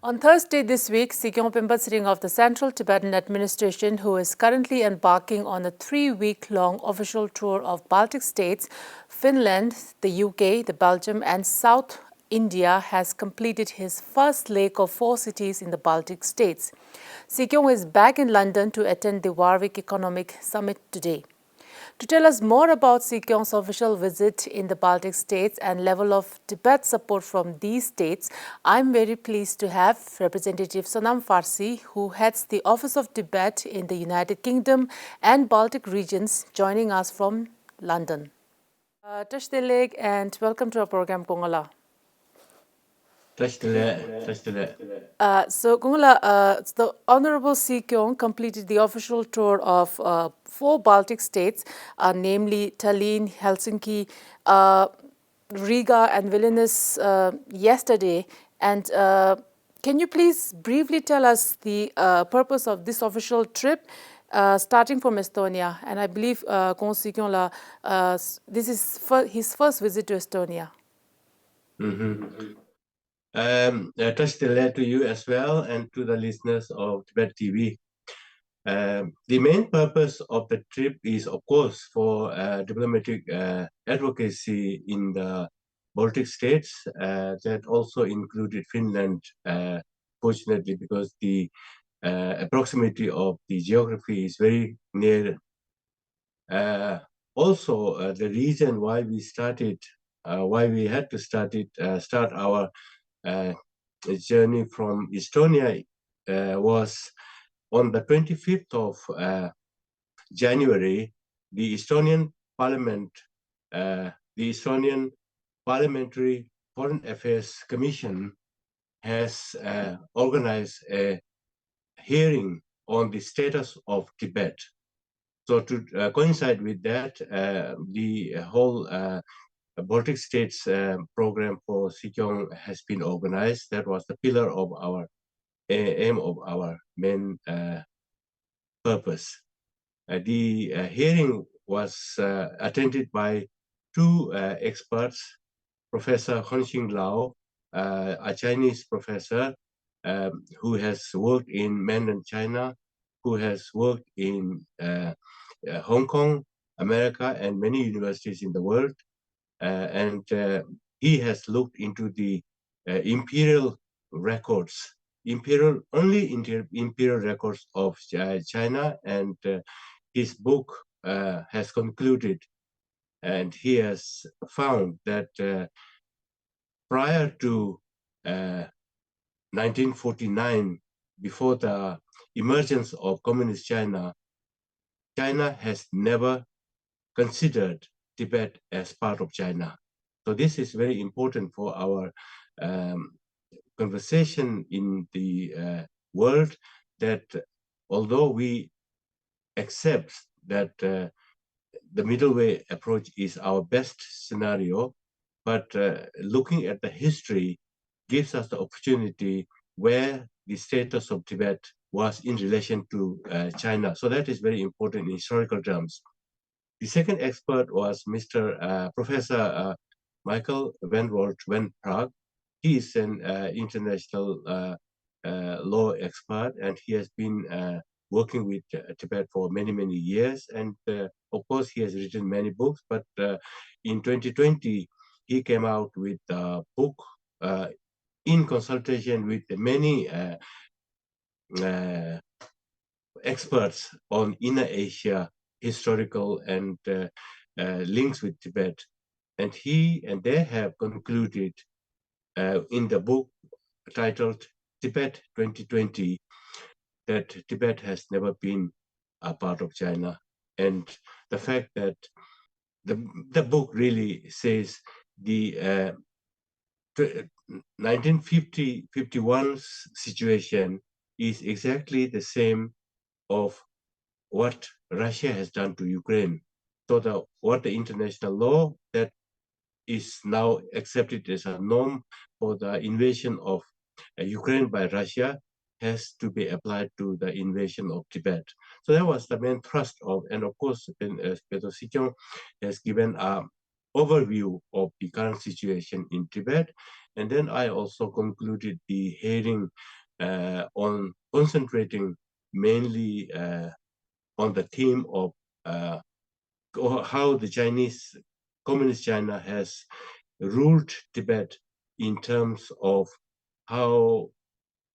On Thursday this week, Sikyong Penpa Tsering of the Central Tibetan Administration, who is currently embarking on a 3-week-long official tour of Baltic states, Finland, the UK, the Belgium and South India, has completed his first leg of 4 cities in the Baltic states. Sikyong is back in London to attend the Warwick Economic Summit today. To tell us more about Sikyong's official visit in the Baltic states and level of Tibet support from these states, I'm very pleased to have Representative Sonam Frasi, who heads the Office of Tibet in the United Kingdom and Baltic regions, joining us from London. Touch the leg and welcome to our program, Kongala. So, Kongala, the Honorable Sikyong completed the official tour of 4 Baltic states, namely Tallinn, Helsinki, Riga and Vilnius yesterday. And can you please briefly tell us the purpose of this official trip, starting from Estonia? And I believe Kong Sikyong, this is his first visit to Estonia. Touch the letter to you as well and to the listeners of Tibettv. The main purpose of the trip is, of course, for diplomatic advocacy in the Baltic states. That also included Finland, fortunately, because the proximity of the geography is very near. Also, the reason why we started, why we had to start our journey from Estonia was on the 25th of January. The Estonian Parliament, the Estonian Parliamentary Foreign Affairs Commission has organized a hearing on the status of Tibet. So to coincide with that, the whole Baltic States program for Sikyong has been organized. That was the pillar of our aim of our main purpose. The hearing was attended by 2 experts, Professor Honxing Lao, a Chinese professor who has worked in mainland China, who has worked in Hong Kong, America, and many universities in the world. And he has looked into the imperial records, imperial records of China, and his book has concluded, and he has found that prior to 1949, before the emergence of communist China, China has never considered Tibet as part of China. So this is very important for our conversation in the world, that although we accept that the middle way approach is our best scenario, but looking at the history gives us the opportunity where the status of Tibet was in relation to China. So that is very important in historical terms. The second expert was Mr. Professor Michael van Walt van Praag. He is an international law expert, and he has been working with Tibet for many, many years. And of course, he has written many books, but in 2020, he came out with a book in consultation with many experts on Inner Asia, historical and links with Tibet. And they have concluded in the book titled Tibet 2020 that Tibet has never been a part of China. And the fact that the book really says the 1950-51 situation is exactly the same of what Russia has done to Ukraine. So what the international law that is now accepted as a norm for the invasion of Ukraine by Russia has to be applied to the invasion of Tibet. So that was the main thrust of, and of course, Peter Sikyong has given an overview of the current situation in Tibet. And then I also concluded the hearing on concentrating mainly on the theme of how the Chinese, Communist China has ruled Tibet in terms of how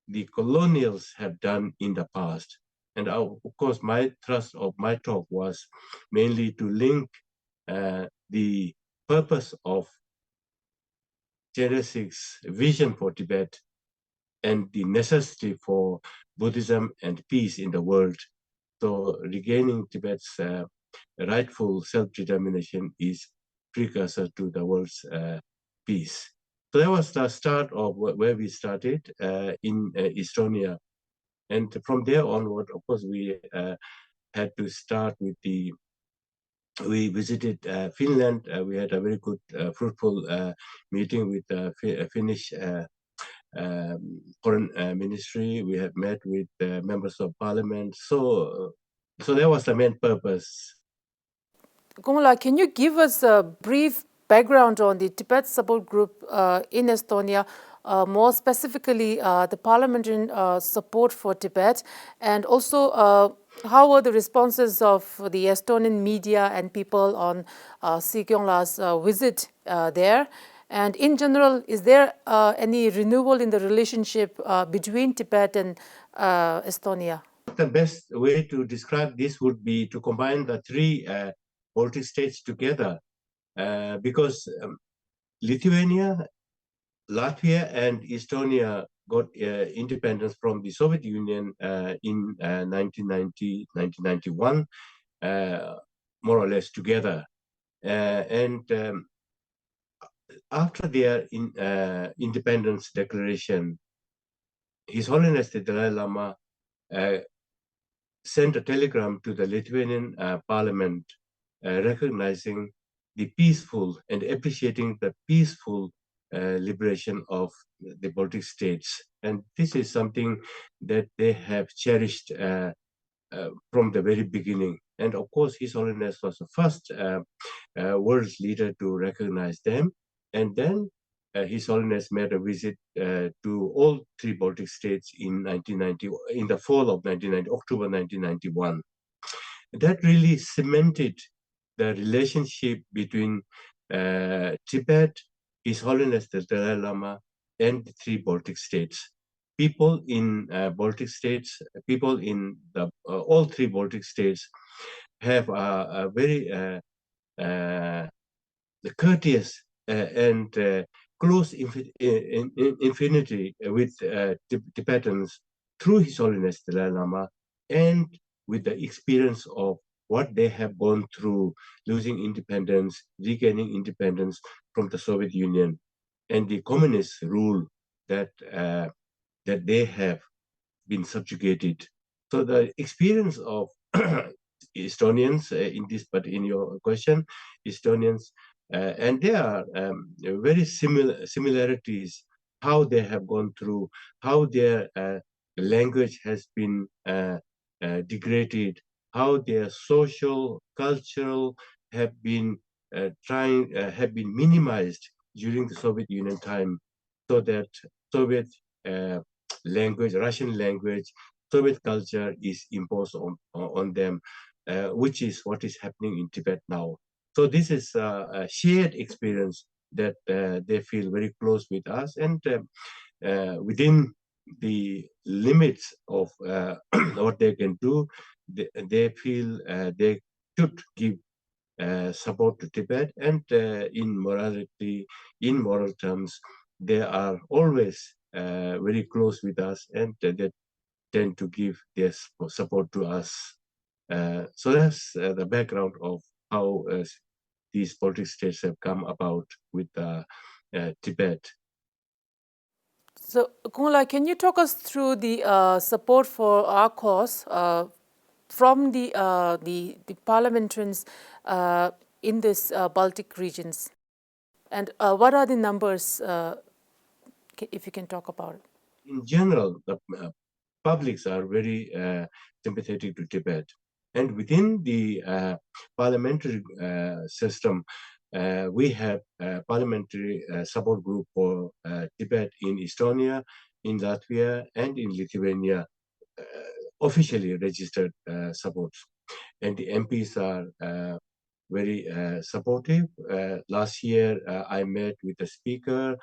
the colonials have done in the past. And of course, my thrust of my talk was mainly to link the purpose of Genesis' vision for Tibet and the necessity for Buddhism and peace in the world. So regaining Tibet's rightful self-determination is precursor to the world's peace. So that was the start of where we started in Estonia. And from there onward, of course, we had to start with we visited Finland. We had a very good, fruitful meeting with the Finnish foreign ministry. We have met with members of parliament. So that was the main purpose. Kumala, can you give us a brief background on the Tibet support group in Estonia, more specifically the parliamentary support for Tibet, and also how were the responses of the Estonian media and people on Sikyong's visit there? And in general, is there any renewal in the relationship between Tibet and Estonia? The best way to describe this would be to combine the three Baltic states together, because Lithuania, Latvia, and Estonia got independence from the Soviet Union in 1990, 1991, more or less together. And after their independence declaration, His Holiness the Dalai Lama sent a telegram to the Lithuanian parliament recognizing the peaceful and appreciating the peaceful liberation of the Baltic states. And this is something that they have cherished from the very beginning. And of course, His Holiness was the first world leader to recognize them. And then His Holiness made a visit to all three Baltic states in 1990, in the fall of 1990, October 1991. That really cemented the relationship between Tibet, His Holiness the Dalai Lama, and the three Baltic states. People in Baltic states, people in the all three Baltic states have a very courteous and close infinity with Tibetans through His Holiness the Dalai Lama, and with the experience of what they have gone through, losing independence, regaining independence from the Soviet Union, and the communist rule that that they have been subjugated. So the experience of Estonians in this, but in your question, Estonians, and there are very similarities, how they have gone through, how their language has been degraded, how their social, cultural have been have been minimized during the Soviet Union time, so that Soviet language, Russian language, Soviet culture is imposed on them, which is what is happening in Tibet now. So this is a shared experience that they feel very close with us, and within the limits of what they can do, they feel they should give support to Tibet, and in morality, in moral terms, they are always very close with us, and they tend to give their support to us. So that's the background of how these Baltic states have come about with Tibet. So, Kumala, can you talk us through the support for our cause from the parliamentarians in this Baltic regions, and what are the numbers, if you can talk about it? In general, the publics are very sympathetic to Tibet, and within the parliamentary system, we have a parliamentary support group for Tibet in Estonia, in Latvia, and in Lithuania, officially registered support. And the MPs are very supportive. Last year, I met with the speaker.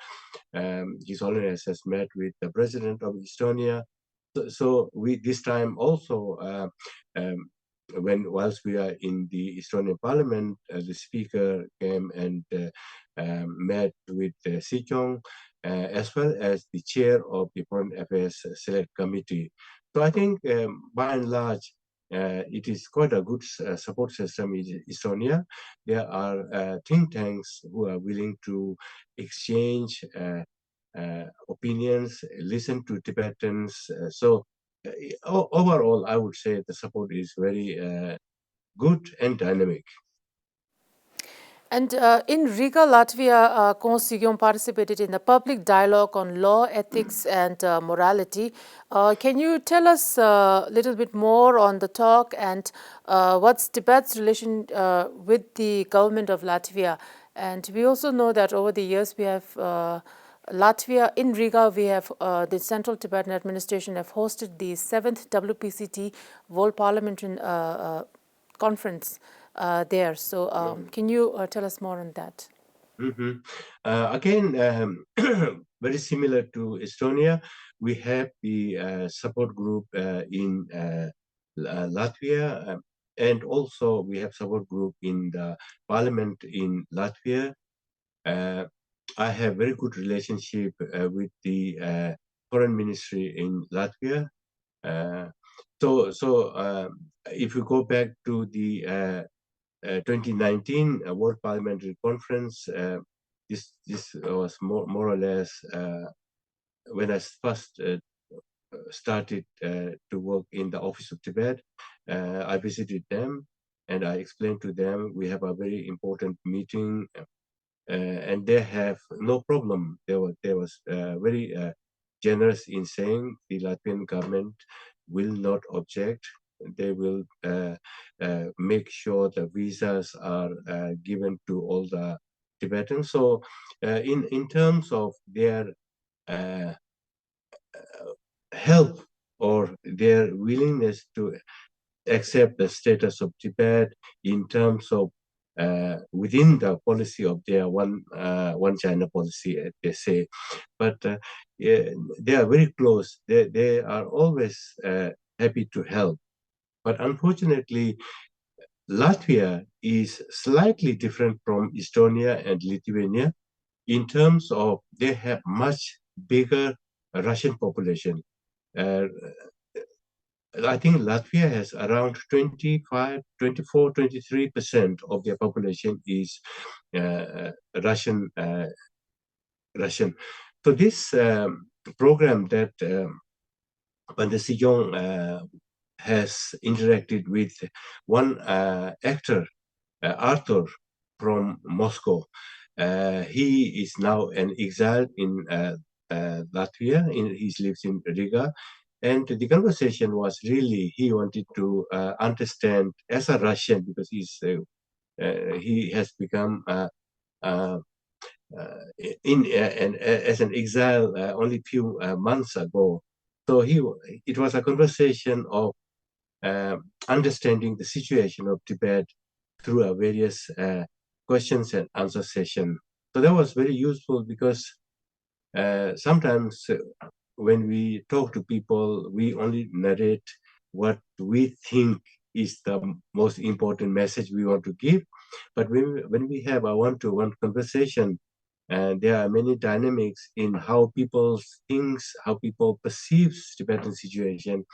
His Holiness has met with the president of Estonia. So we this time also, whilst we are in the Estonian Parliament, the speaker came and met with Sikyong, as well as the chair of the Foreign Affairs Select Committee. So I think, by and large, it is quite a good support system in Estonia. There are think tanks who are willing to exchange opinions, listen to Tibetans. Overall, I would say the support is very good and dynamic. And in Riga, Latvia, Sikyong participated in the public dialogue on law, ethics, and morality. Can you tell us a little bit more on the talk and what's Tibet's relation with the government of Latvia? And we also know that over the years we have Latvia, in Riga, we have the Central Tibetan Administration have hosted the 7th WPCT World Parliamentary Conference there. So can you tell us more on that? Again, very similar to Estonia, we have the support group in Latvia, and also we have support group in the parliament in Latvia. I have very good relationship with the foreign ministry in Latvia. If you go back to the 2019 World Parliamentary Conference, this was more or less when I first started to work in the Office of Tibet. I visited them and I explained to them we have a very important meeting, and they have no problem. They was very generous in saying the Latvian government will not object. They will make sure the visas are given to all the Tibetans. So in terms of their help or their willingness to accept the status of Tibet in terms of within the policy of their one China policy, they say, but they are very close. They are always happy to help. But unfortunately, Latvia is slightly different from Estonia and Lithuania in terms of they have much bigger Russian population. I think Latvia has around 25, 24, 23% of their population is Russian. Russian. So this program that Pandit Sikyong has interacted with one actor, Arthur from Moscow. He is now an exile in Latvia. He lives in Riga. And the conversation was really, he wanted to understand as a Russian, because he has become as an exile only few months ago. So it was a conversation of understanding the situation of Tibet through a various questions and answer session. So that was very useful because sometimes when we talk to people, we only narrate what we think is the most important message we want to give. But when we have a one-to-one conversation, there are many dynamics in how people think, how people perceive Tibetan situation.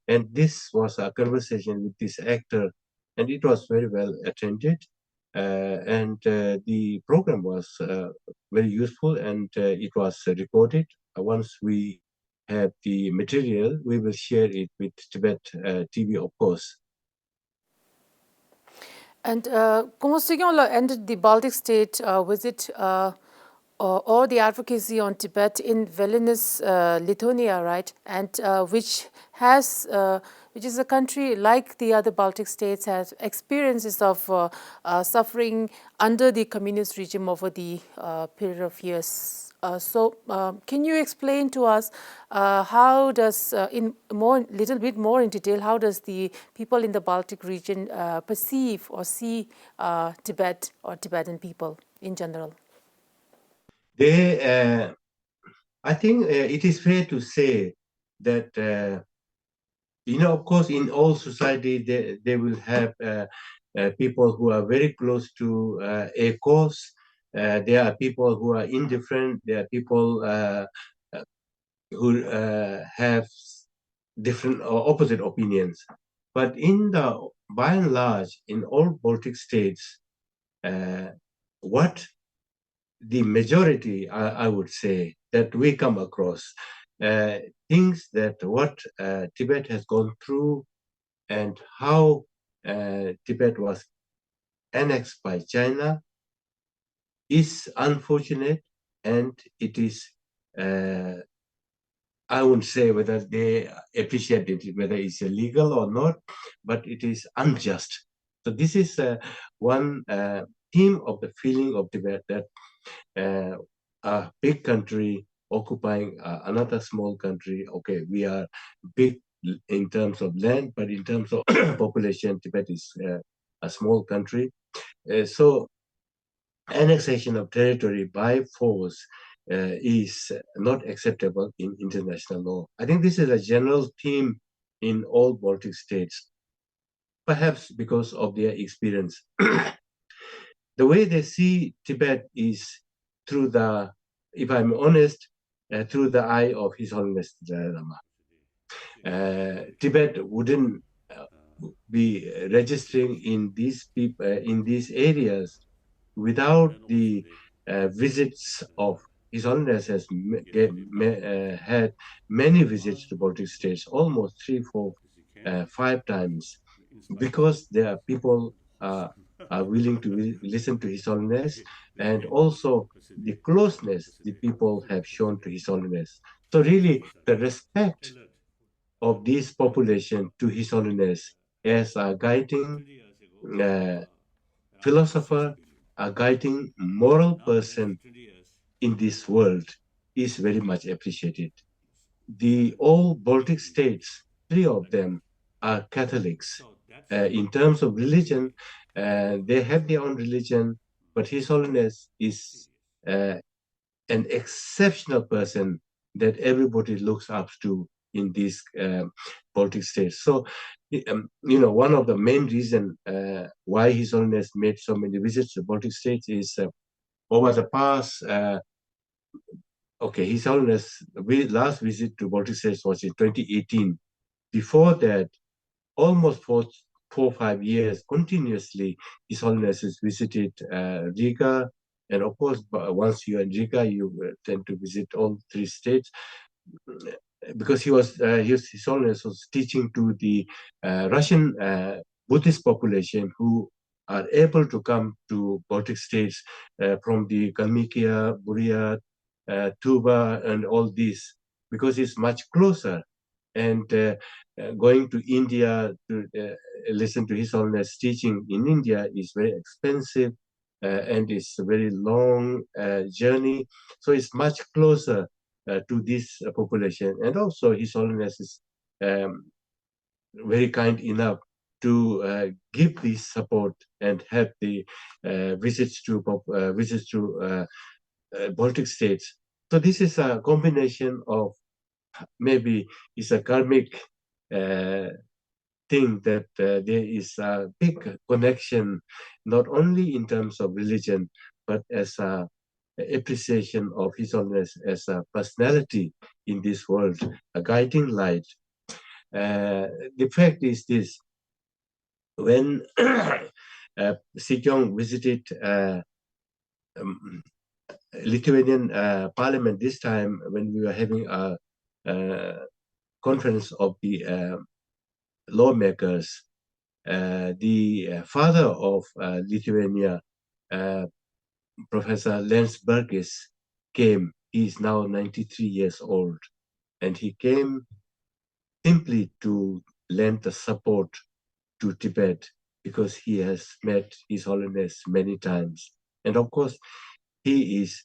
And this was a conversation with this actor, and it was very well attended. The program was very useful, and it was recorded. Once we have the material, we will share it with Tibet TV, of course. And Sikyong ended the Baltic state visit or the advocacy on Tibet in Vilnius, Lithuania, right? And which which is a country like the other Baltic states, has experiences of suffering under the communist regime over the period of years. Can you explain to us how does, little bit more in detail, how does the people in the Baltic region perceive or see Tibet or Tibetan people in general? I think it is fair to say that of course, in all society, they will have people who are very close to a cause. There are people who are indifferent. There are people who have different or opposite opinions. But by and large, in all Baltic states, what the majority, I would say, that we come across, thinks that what Tibet has gone through and how Tibet was annexed by China is unfortunate, and it is, I wouldn't say whether they appreciate it, whether it's illegal or not, but it is unjust. So this is one theme of the feeling of Tibet, that a big country occupying another small country. Okay, we are big in terms of land, but in terms of population, Tibet is a small country. So annexation of territory by force is not acceptable in international law. I think this is a general theme in all Baltic states, perhaps because of their experience. The way they see Tibet is through the, if I'm honest, through the eye of His Holiness the Dalai Lama. Tibet wouldn't be registering in these areas without the visits of His Holiness. Has had many visits to Baltic states, almost 3, 4, 5 times, because there are people are willing to listen to His Holiness, and also the closeness the people have shown to His Holiness. So really, the respect of this population to His Holiness as a guiding philosopher, a guiding moral person in this world is very much appreciated. All Baltic states, 3 of them, are Catholics. In terms of religion, they have their own religion, but His Holiness is an exceptional person that everybody looks up to in these Baltic states. So, one of the main reasons why His Holiness made so many visits to Baltic states is over the past. His Holiness last visit to Baltic states was in 2018. Before that, almost for 4 or 5 years continuously, His Holiness has visited Riga, and of course, once you're in Riga, you tend to visit all 3 states, because His Holiness was teaching to the Russian Buddhist population who are able to come to Baltic states from the Kalmykia, Buryat, Tuva, and all these, because it's much closer. And going to India to listen to His Holiness teaching in India is very expensive, and it's a very long journey. So it's much closer to this population. And also His Holiness is very kind enough to give this support and have the visits to Baltic states. So this is a combination of, maybe it's a karmic thing, that there is a big connection, not only in terms of religion, but as a appreciation of His Holiness as a personality in this world, a guiding light. The fact is this: when Sikyong visited Lithuanian parliament this time, when we were having a conference of the lawmakers, the father of Lithuania, Professor Landsbergis, came. He is now 93 years old, and he came simply to lend the support to Tibet because he has met His Holiness many times. And of course, he is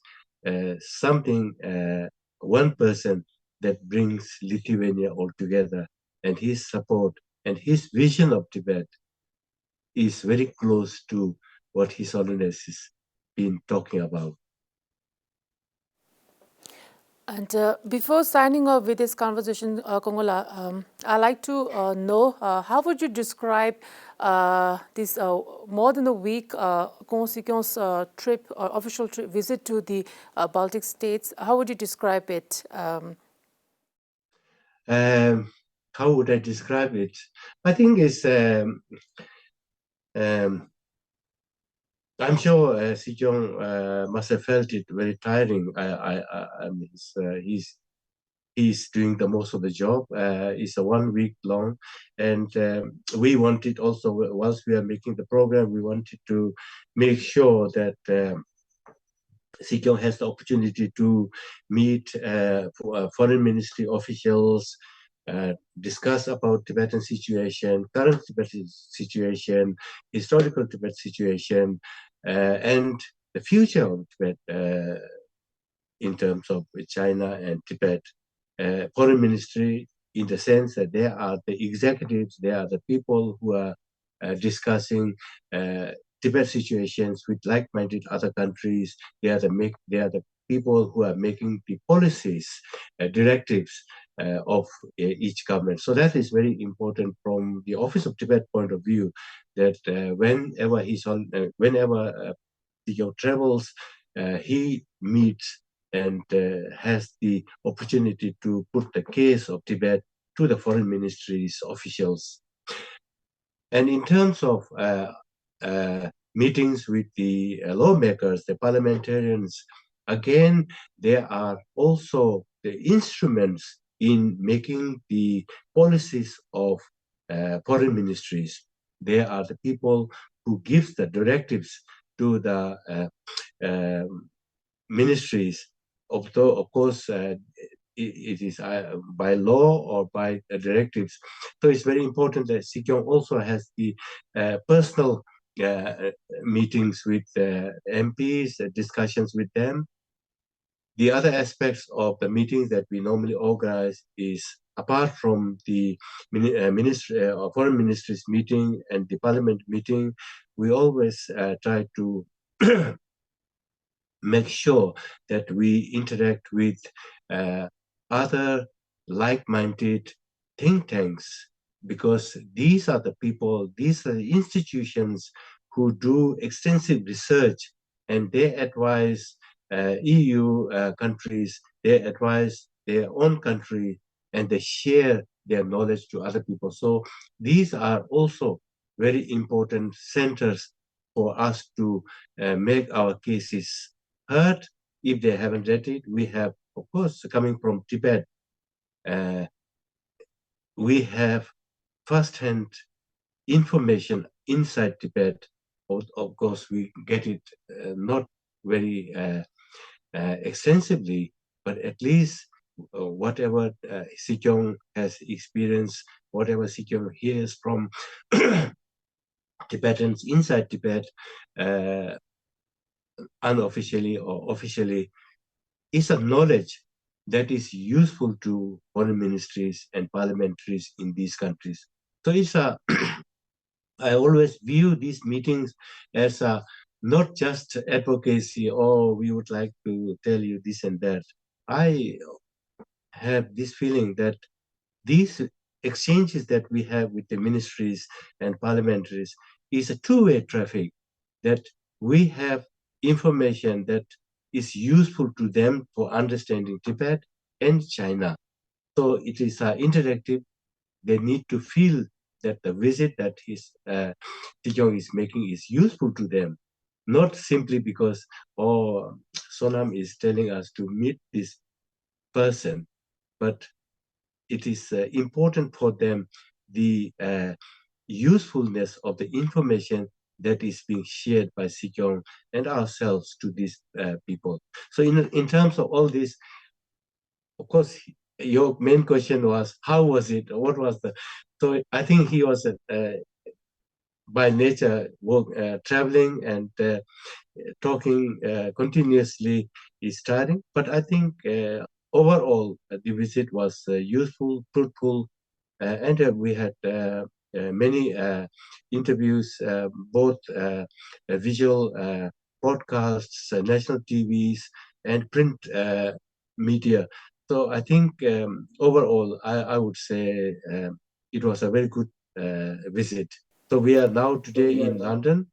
one person that brings Lithuania all together, and his support and his vision of Tibet is very close to what His Holiness has been talking about. And before signing off with this conversation, Kongola, I'd like to know how would you describe this more than a week Sikyong's trip or official trip visit to the Baltic states? How would you describe it? How would I describe it? I think it's I'm sure Sikyong must have felt it very tiring. I mean, he's doing the most of the job. It's a 1 week long, and we wanted also, whilst we are making the program, we wanted to make sure that Sikyong has the opportunity to meet foreign ministry officials, discuss about Tibetan situation, current Tibetan situation, historical Tibet situation, and the future of Tibet in terms of China and Tibet. Foreign ministry, in the sense that they are the executives, they are the people who are discussing Tibet situations with like-minded other countries. They are the people who are making the policies, directives of each government. So that is very important from the Office of Tibet point of view. That whenever Sikyong travels, he meets and has the opportunity to put the case of Tibet to the foreign ministry's officials. And in terms of meetings with the lawmakers, the parliamentarians, again, there are also the instruments in making the policies of foreign ministries. They are the people who give the directives to the ministries. Although, of course, it is by law or by directives. So it's very important that Sikyong also has the personal meetings with MPs, discussions with them. The other aspects of the meetings that we normally organize is, apart from the foreign ministries meeting and the parliament meeting, we always try to make sure that we interact with other like-minded think tanks, because these are the people, these are the institutions who do extensive research, and they advise EU countries, they advise their own country, and they share their knowledge to other people. So these are also very important centers for us to make our cases heard. If they haven't read it, we have, of course, coming from Tibet, we have first-hand information inside Tibet. Of course, we get it not very extensively, but at least whatever Sikyong has experienced, whatever Sikyong hears from Tibetans inside Tibet, unofficially or officially, is a knowledge that is useful to foreign ministries and parliamentaries in these countries. So it's I always view these meetings as not just advocacy, or we would like to tell you this and that. I have this feeling that these exchanges that we have with the ministries and parliamentaries is a two-way traffic, that we have information that is useful to them for understanding Tibet and China. So it is interactive. They need to feel that the visit that Sikyong is making is useful to them, not simply because, oh, Sonam is telling us to meet this person, but it is important for them, the usefulness of the information that is being shared by Sikyong and ourselves to these people. So in terms of all this, of course, your main question was, how was it? What was the So I think he was by nature traveling and talking continuously is tiring. But I think overall the visit was useful, fruitful, and we had many interviews, both visual podcasts, national TVs, and print media. So I think overall, I would say it was a very good visit. So we are now today in London,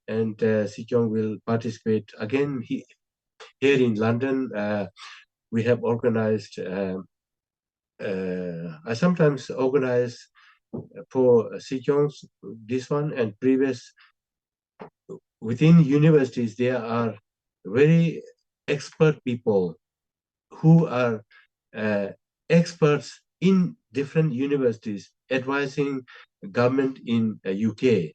and Sikyong will participate again here in London. We have organized. I sometimes organize for Sikyong's this one and previous. Within universities, there are very expert people who are experts in different universities advising government in UK.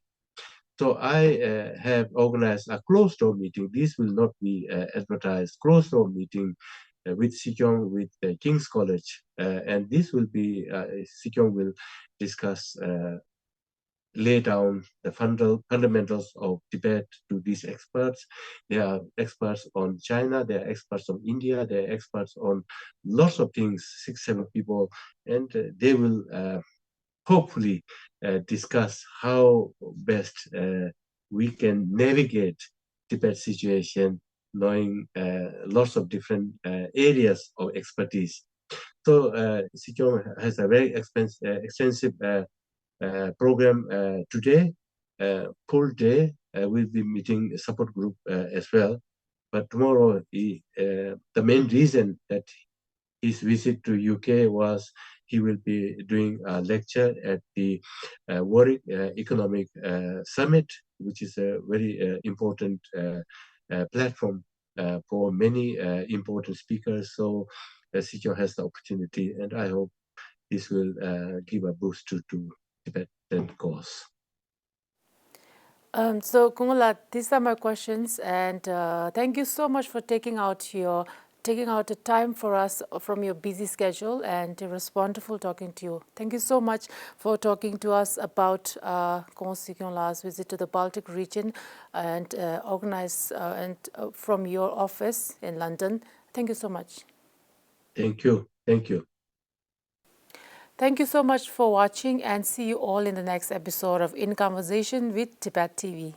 So I have organized a closed-door meeting. This will not be advertised. Closed-door meeting with Sikyong, with King's College, and this will be Sikyong will discuss, lay down the fundamentals of Tibet to these experts. They are experts on China. They are experts on India. They are experts on lots of things. 6-7 people, and they will hopefully discuss how best we can navigate Tibet situation, knowing lots of different areas of expertise. So Sikyong has a very extensive program today, full day. We'll be meeting a support group as well. But tomorrow, the main reason that his visit to UK was he will be doing a lecture at the Warwick Economic Summit, which is a very important platform for many important speakers. So Sikyong has the opportunity, and I hope this will give a boost to Tibetan cause. So Kungala, these are my questions, and thank you so much for taking out the time for us from your busy schedule, and it was wonderful talking to you. Thank you so much for talking to us about Kong Sikyong La's visit to the Baltic region and from your office in London. Thank you so much. Thank you. Thank you. Thank you so much for watching, and see you all in the next episode of In Conversation with Tibet TV.